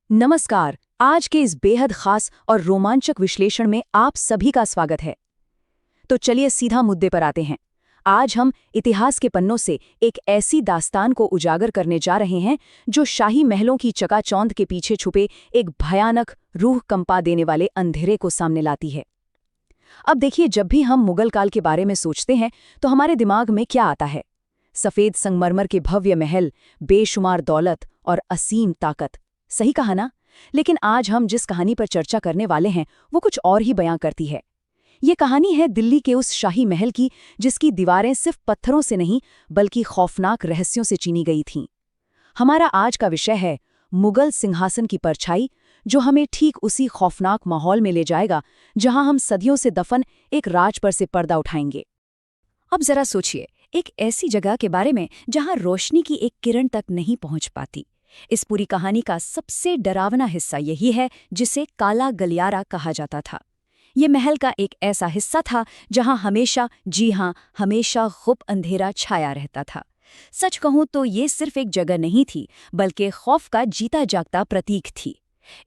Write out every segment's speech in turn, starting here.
नमस्कार। आज के इस बेहद खास और रोमांचक विश्लेषण में आप सभी का स्वागत है। तो चलिए सीधा मुद्दे पर आते हैं। आज हम इतिहास के पन्नों से एक ऐसी दास्तान को उजागर करने जा रहे हैं जो शाही महलों की चकाचौंध के पीछे छुपे एक भयानक, रूह कंपा देने वाले अंधेरे को सामने लाती है। अब देखिए, जब भी हम मुगल काल के बारे में सोचते हैं तो हमारे दिमाग में क्या आता है? सफ़ेद संगमरमर के भव्य महल, बेशुमार दौलत और असीम ताकत। सही कहा ना? लेकिन आज हम जिस कहानी पर चर्चा करने वाले हैं वो कुछ और ही बयां करती है। ये कहानी है दिल्ली के उस शाही महल की जिसकी दीवारें सिर्फ पत्थरों से नहीं बल्कि खौफनाक रहस्यों से चीनी गई थीं। हमारा आज का विषय है मुगल सिंहासन की परछाई, जो हमें ठीक उसी खौफनाक माहौल में ले जाएगा जहां हम सदियों से दफन एक राज पर से पर्दा उठाएंगे। अब जरा सोचिए, एक ऐसी जगह के बारे में जहां रोशनी की एक किरण तक नहीं पहुंच पाती। इस पूरी कहानी का सबसे डरावना हिस्सा यही है जिसे काला गलियारा कहा जाता था। ये महल का एक ऐसा हिस्सा था जहां हमेशा, जी हां, हमेशा गुप्त अंधेरा छाया रहता था। सच कहूं तो ये सिर्फ एक जगह नहीं थी, बल्कि खौफ का जीता जागता प्रतीक थी।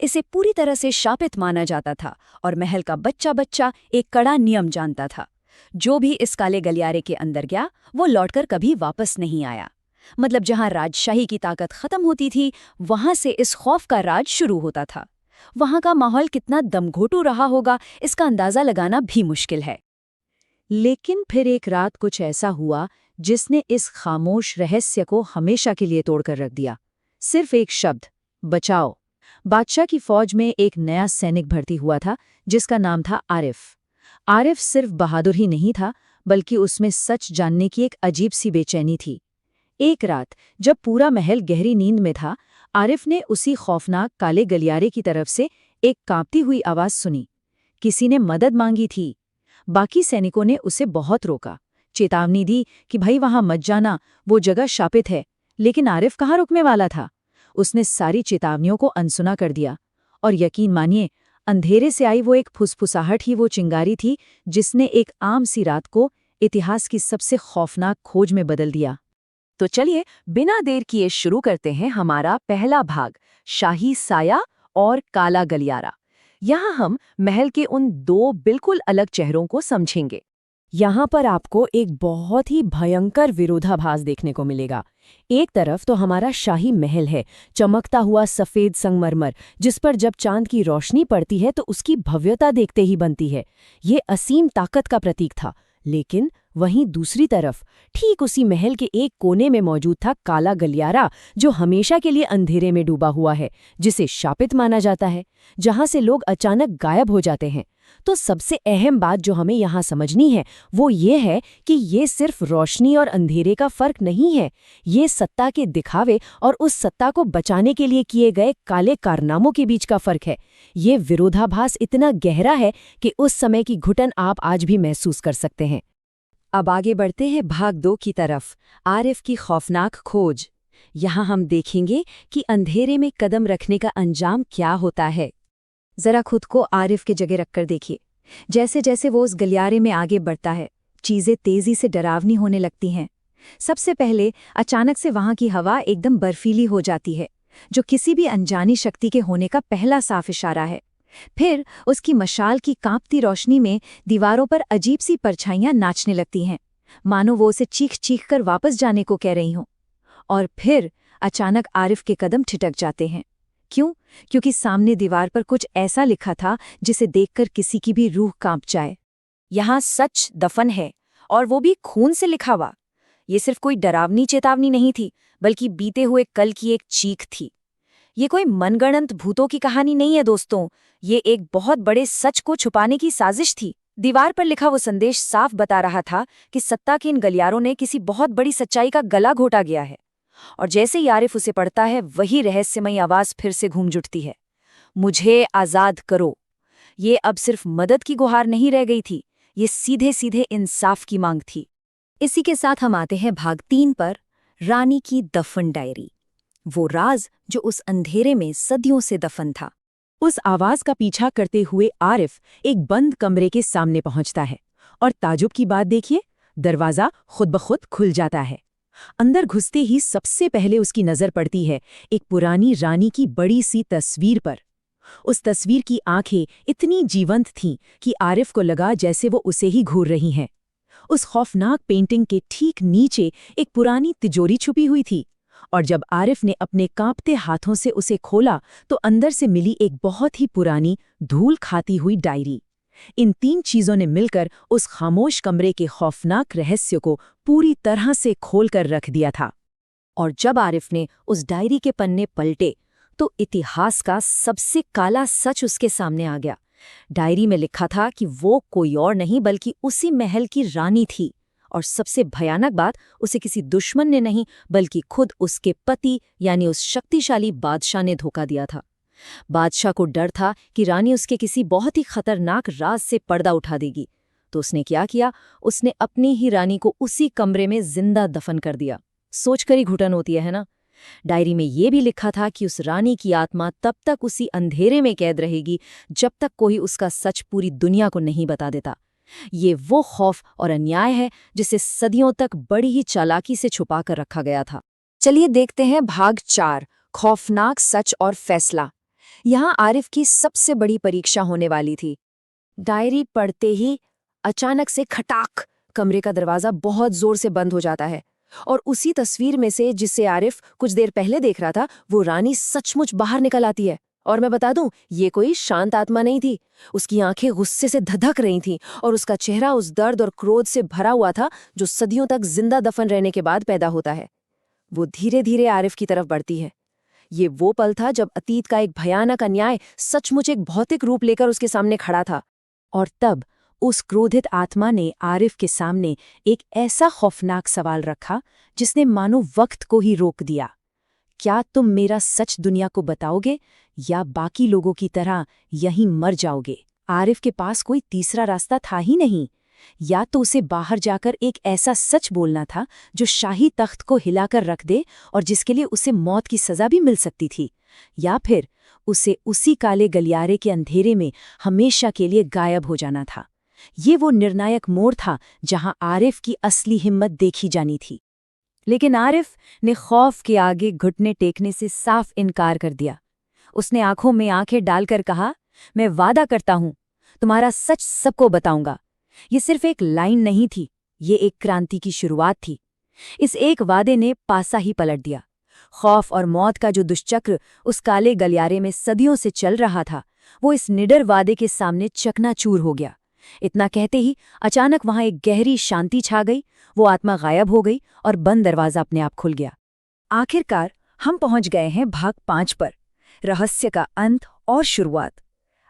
इसे पूरी तरह से शापित माना जाता था और महल का बच्चा बच्चा एक कड़ा नियम जानता था। जो भी इस काले गलियारे के अंदर गया वो लौटकर कभी वापस नहीं आया। मतलब जहां राजशाही की ताकत खत्म होती थी, वहां से इस खौफ का राज शुरू होता था। वहां का माहौल कितना दमघोटू रहा होगा, इसका अंदाजा लगाना भी मुश्किल है। लेकिन फिर एक रात कुछ ऐसा हुआ जिसने इस खामोश रहस्य को हमेशा के लिए तोड़कर रख दिया। सिर्फ एक शब्द, बचाओ। बादशाह की फौज में एक नया सैनिक भर्ती हुआ था जिसका नाम था आरिफ। आरिफ सिर्फ बहादुर ही नहीं था, बल्कि उसमें सच जानने की एक अजीब सी बेचैनी थी। एक रात जब पूरा महल गहरी नींद में था, आरिफ ने उसी खौफनाक काले गलियारे की तरफ से एक कांपती हुई आवाज सुनी। किसी ने मदद मांगी थी। बाकी सैनिकों ने उसे बहुत रोका, चेतावनी दी कि भाई वहां मत जाना, वो जगह शापित है। लेकिन आरिफ कहाँ रुकने वाला था? उसने सारी चेतावनियों को अनसुना कर दिया। और यकीन मानिए, अंधेरे से आई वो एक फुसफुसाहट ही वो चिंगारी थी जिसने एक आम सी रात को इतिहास की सबसे खौफनाक खोज में बदल दिया। तो चलिए बिना देर किए शुरू करते हैं हमारा पहला भाग, शाही साया और काला गलियारा। यहाँ हम महल के उन दो बिल्कुल अलग चेहरों को समझेंगे। यहाँ पर आपको एक बहुत ही भयंकर विरोधाभास देखने को मिलेगा। एक तरफ तो हमारा शाही महल है, चमकता हुआ सफ़ेद संगमरमर, जिस पर जब चांद की रोशनी पड़ती है तो उसकी भव्यता देखते ही बनती है। ये असीम ताकत का प्रतीक था। लेकिन वहीं दूसरी तरफ ठीक उसी महल के एक कोने में मौजूद था काला गलियारा, जो हमेशा के लिए अंधेरे में डूबा हुआ है, जिसे शापित माना जाता है, जहां से लोग अचानक गायब हो जाते हैं। तो सबसे अहम बात जो हमें यहाँ समझनी है वो ये है कि ये सिर्फ रोशनी और अंधेरे का फर्क नहीं है, ये सत्ता के दिखावे और उस सत्ता को बचाने के लिए किए गए काले कारनामों के बीच का फर्क है। ये विरोधाभास इतना गहरा है कि उस समय की घुटन आप आज भी महसूस कर सकते हैं। अब आगे बढ़ते हैं भाग 2 की तरफ, आरिफ की खौफनाक खोज। यहाँ हम देखेंगे कि अंधेरे में कदम रखने का अंजाम क्या होता है। जरा खुद को आरिफ के जगह रखकर देखिए। जैसे जैसे वो उस गलियारे में आगे बढ़ता है, चीजें तेजी से डरावनी होने लगती हैं। सबसे पहले अचानक से वहां की हवा एकदम बर्फीली हो जाती है, जो किसी भी अनजानी शक्ति के होने का पहला साफ इशारा है। फिर उसकी मशाल की कांपती रोशनी में दीवारों पर अजीब सी परछाइयां नाचने लगती हैं, मानो वो उसे चीख चीख कर वापस जाने को कह रही हों। और फिर अचानक आरिफ के कदम ठिठक जाते हैं। क्यों? क्योंकि सामने दीवार पर कुछ ऐसा लिखा था जिसे देखकर किसी की भी रूह कांप जाए। यहाँ सच दफन है, और वो भी खून से लिखा हुआ। ये सिर्फ कोई डरावनी चेतावनी नहीं थी, बल्कि बीते हुए कल की एक चीख थी। ये कोई मनगढ़ंत भूतों की कहानी नहीं है दोस्तों, ये एक बहुत बड़े सच को छुपाने की साजिश थी। दीवार पर लिखा वो संदेश साफ बता रहा था कि सत्ता के इन गलियारों ने किसी बहुत बड़ी सच्चाई का गला घोटा गया है। और जैसे ही आरिफ उसे पढ़ता है, वही रहस्यमयी आवाज फिर से घूम जुटती है, मुझे आजाद करो। ये अब सिर्फ मदद की गुहार नहीं रह गई थी, ये सीधे सीधे इंसाफ की मांग थी। इसी के साथ हम आते हैं भाग 3 पर, रानी की दफन डायरी। वो राज जो उस अंधेरे में सदियों से दफन था। उस आवाज का पीछा करते हुए आरिफ एक बंद कमरे के सामने पहुंचता है, और ताजुब की बात देखिए, दरवाजा खुद ब खुद खुल जाता है। अंदर घुसते ही सबसे पहले उसकी नजर पड़ती है एक पुरानी रानी की बड़ी सी तस्वीर पर। उस तस्वीर की आंखें इतनी जीवंत थीं कि आरिफ को लगा जैसे वो उसे ही घूर रही हैं। उस खौफनाक पेंटिंग के ठीक नीचे एक पुरानी तिजोरी छुपी हुई थी, और जब आरिफ ने अपने कांपते हाथों से उसे खोला तो अंदर से मिली एक बहुत ही पुरानी, धूल खाती हुई डायरी। इन तीन चीजों ने मिलकर उस खामोश कमरे के खौफनाक रहस्य को पूरी तरह से खोलकर रख दिया था। और जब आरिफ ने उस डायरी के पन्ने पलटे तो इतिहास का सबसे काला सच उसके सामने आ गया। डायरी में लिखा था कि वो कोई और नहीं बल्कि उसी महल की रानी थी, और सबसे भयानक बात, उसे किसी दुश्मन ने नहीं बल्कि खुद उसके पति यानी उस शक्तिशाली बादशाह ने धोखा दिया था। बादशाह को डर था कि रानी उसके किसी बहुत ही खतरनाक राज से पर्दा उठा देगी, तो उसने क्या किया, उसने अपनी ही रानी को उसी कमरे में जिंदा दफन कर दिया। सोचकर ही घुटन होती है ना। डायरी में ये भी लिखा था कि उस रानी की आत्मा तब तक उसी अंधेरे में कैद रहेगी जब तक कोई उसका सच पूरी दुनिया को नहीं बता देता। ये वो खौफ और अन्याय है जिसे सदियों तक बड़ी ही चालाकी से छुपा कर रखा गया था। चलिए देखते हैं भाग 4, खौफनाक सच और फैसला। यहाँ आरिफ की सबसे बड़ी परीक्षा होने वाली थी। डायरी पढ़ते ही अचानक से खटाक कमरे का दरवाजा बहुत जोर से बंद हो जाता है, और उसी तस्वीर में से जिसे आरिफ कुछ देर पहले देख रहा था, वो रानी सचमुच बाहर निकल आती है। और मैं बता दूं, ये कोई शांत आत्मा नहीं थी। उसकी आंखें गुस्से से धधक रही थीं और उसका चेहरा उस दर्द और क्रोध से भरा हुआ था जो सदियों तक जिंदा दफन रहने के बाद पैदा होता है। वो धीरे धीरे आरिफ की तरफ बढ़ती है। ये वो पल था जब अतीत का एक भयानक अन्याय सचमुच एक भौतिक रूप लेकर उसके सामने खड़ा था। और तब उस क्रोधित आत्मा ने आरिफ के सामने एक ऐसा खौफनाक सवाल रखा जिसने मानो वक्त को ही रोक दिया। क्या तुम मेरा सच दुनिया को बताओगे या बाकी लोगों की तरह यहीं मर जाओगे? आरिफ के पास कोई तीसरा रास्ता था ही नहीं। या तो उसे बाहर जाकर एक ऐसा सच बोलना था जो शाही तख्त को हिलाकर रख दे और जिसके लिए उसे मौत की सजा भी मिल सकती थी, या फिर उसे उसी काले गलियारे के अंधेरे में हमेशा के लिए गायब हो जाना था। ये वो निर्णायक मोड़ था जहां आरिफ की असली हिम्मत देखी जानी थी। लेकिन आरिफ ने खौफ के आगे घुटने टेकने से साफ इनकार कर दिया। उसने आंखों में आंखें डालकर कहा, मैं वादा करता हूं, तुम्हारा सच सबको बताऊंगा। ये सिर्फ एक लाइन नहीं थी, ये एक क्रांति की शुरुआत थी। इस एक वादे ने पासा ही पलट दिया। खौफ और मौत का जो दुष्चक्र उस काले गलियारे में सदियों से चल रहा था, वो इस निडर वादे के सामने चकनाचूर हो गया। इतना कहते ही अचानक वहां एक गहरी शांति छा गई, वो आत्मा गायब हो गई और बंद दरवाजा अपने आप खुल गया। आखिरकार हम पहुंच गए हैं भाग 5 पर, रहस्य का अंत और शुरुआत।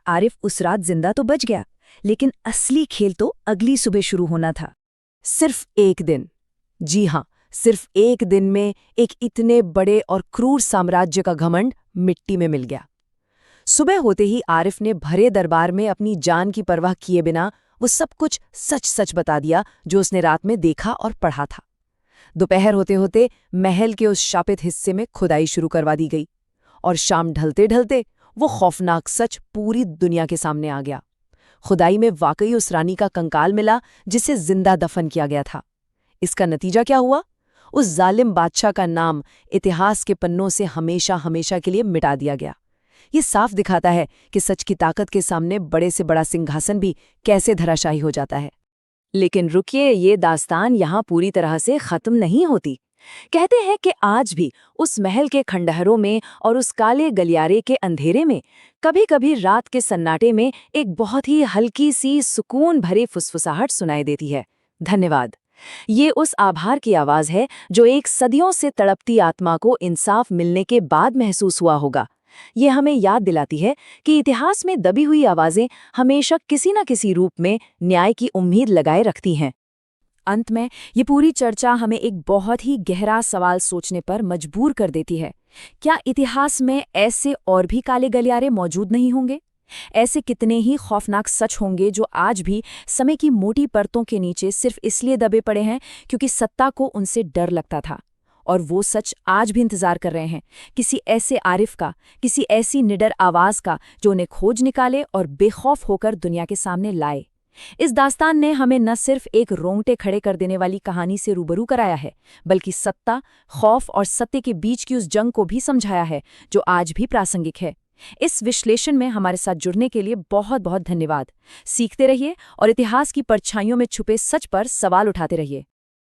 आरिफ उस रात जिंदा तो बच गया, लेकिन असली खेल तो अगली सुबह शुरू होना था। सिर्फ एक दिन, जी हां, सिर्फ एक दिन में एक इतने बड़े और क्रूर साम्राज्य का घमंड मिट्टी में मिल गया। सुबह होते ही आरिफ ने भरे दरबार में अपनी जान की परवाह किए बिना वो सब कुछ सच सच बता दिया जो उसने रात में देखा और पढ़ा था। दोपहर होते होते महल के उस शापित हिस्से में खुदाई शुरू करवा दी गई, और शाम ढलते ढलते वो खौफनाक सच पूरी दुनिया के सामने आ गया। खुदाई में वाकई उस रानी का कंकाल मिला जिसे जिंदा दफन किया गया था। इसका नतीजा क्या हुआ? उस जालिम बादशाह का नाम इतिहास के पन्नों से हमेशा हमेशा के लिए मिटा दिया गया। ये साफ दिखाता है कि सच की ताकत के सामने बड़े से बड़ा सिंहासन भी कैसे धराशायी हो जाता है। लेकिन रुकिए, ये दास्तान यहाँ पूरी तरह से खत्म नहीं होती। कहते हैं कि आज भी उस महल के खंडहरों में और उस काले गलियारे के अंधेरे में कभी कभी रात के सन्नाटे में एक बहुत ही हल्की सी सुकून भरी फुसफुसाहट सुनाई देती है। धन्यवाद। ये उस आभार की आवाज है जो एक सदियों से तड़पती आत्मा को इंसाफ मिलने के बाद महसूस हुआ होगा। ये हमें याद दिलाती है कि इतिहास में दबी हुई आवाजें हमेशा किसी न किसी रूप में न्याय की उम्मीद लगाए रखती हैं। अंत में ये पूरी चर्चा हमें एक बहुत ही गहरा सवाल सोचने पर मजबूर कर देती है। क्या इतिहास में ऐसे और भी काले गलियारे मौजूद नहीं होंगे? ऐसे कितने ही खौफनाक सच होंगे जो आज भी समय की मोटी परतों के नीचे सिर्फ इसलिए दबे पड़े हैं क्योंकि सत्ता को उनसे डर लगता था। और वो सच आज भी इंतजार कर रहे हैं किसी ऐसे आरिफ का, किसी ऐसी निडर आवाज का जो उन्हें खोज निकाले और बेखौफ होकर दुनिया के सामने लाए। इस दास्तान ने हमें न सिर्फ एक रोंगटे खड़े कर देने वाली कहानी से रूबरू कराया है, बल्कि सत्ता, खौफ और सत्य के बीच की उस जंग को भी समझाया है, जो आज भी प्रासंगिक है। इस विश्लेषण में हमारे साथ जुड़ने के लिए बहुत बहुत धन्यवाद। सीखते रहिए और इतिहास की परछाइयों में छुपे सच पर सवाल उठाते रहिए।